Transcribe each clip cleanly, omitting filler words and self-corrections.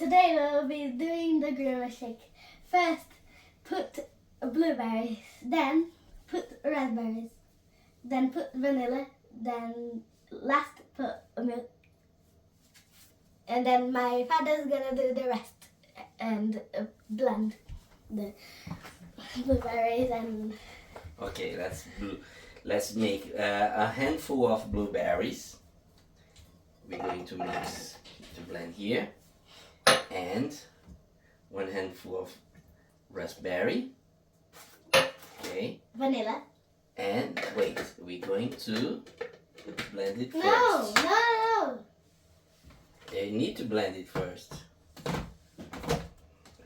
Today we'll be doing the Grimace shake. First, put blueberries, then put raspberries, then put vanilla, then last put milk. And then my father's gonna do the rest and blend the blueberries and... Okay, let's make a handful of blueberries. We're going to mix to blend here, and 1 handful of raspberry. Okay. Vanilla. And wait, we're going to blend it first. No. You need to blend it first.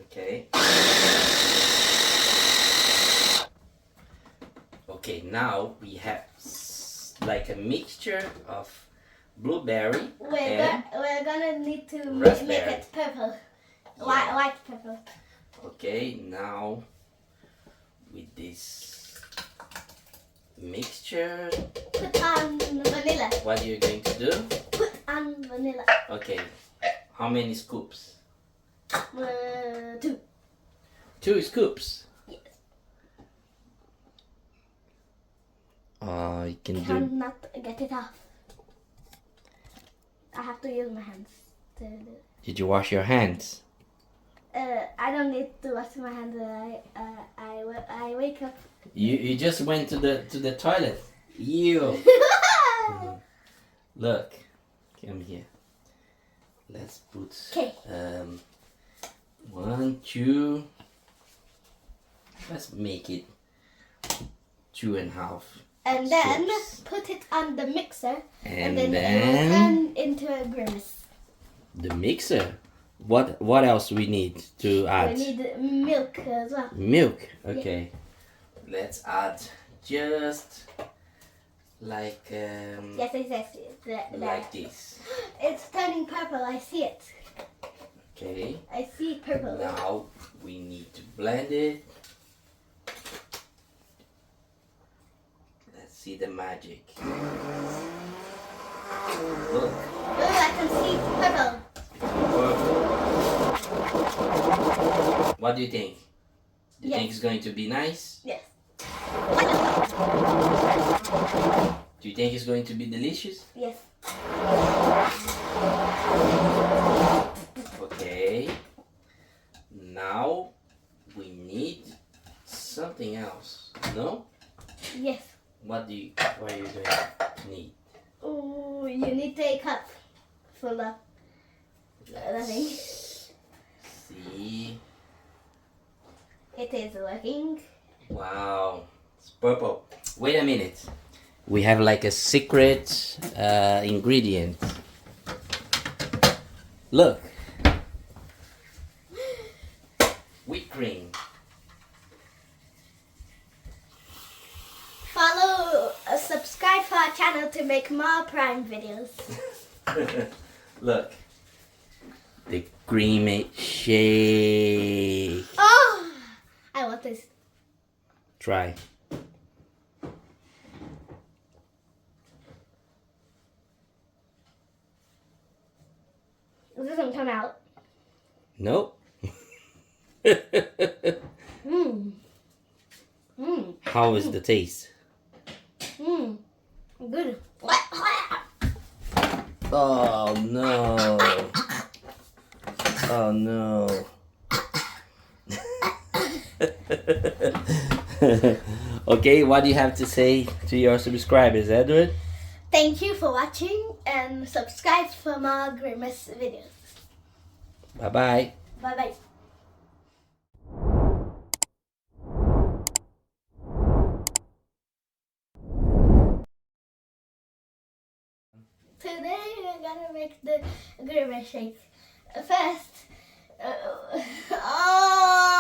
Okay. Okay, now we have like a mixture of blueberry We're gonna need to raspberry. make it purple. Yeah. White purple. Okay, now with this mixture, Put on vanilla. what are you going to do? Put on vanilla. Okay, how many scoops? 2. 2 scoops. Yes. You can do. Cannot get it off. I have to use my hands to do it. Did you wash your hands? I don't need to wash my hands. I wake up. You just went to the toilet. You. Look, come here. Let's put 1, 2. Let's make it 2.5. And then scoops. put it on the mixer, And then then it will turn into a grimace. the mixer. What else we need to add? We need milk as well. Milk. Okay. Let's add just like Yes. like this. It's turning purple. I see it. Okay. I see purple. Now we need to blend it. Let's see the magic. Look. Oh, I can see purple. What do you think? Do you Yes. think it's going to be nice? Yes. Do you think it's going to be delicious? Yes. Okay. Now we need something else. No? Yes. What are you going to need? Oh, you need a cup full of nothing. See. It is working. Wow. It's purple. Wait a minute. We have like a secret ingredient. Look. Whipped cream. Subscribe to our channel to make more Prime videos. Look. The Grimace shake. Oh, I want this. Try. This doesn't come out. Nope. Mmm. Mmm. How is the taste? Mmm. Good. Oh no. Oh no. Okay, what do you have to say to your subscribers, Edward? Thank you for watching and subscribe for more Grimace videos. Bye bye. Bye bye. Today we're gonna make the Grimace shake. First, oh.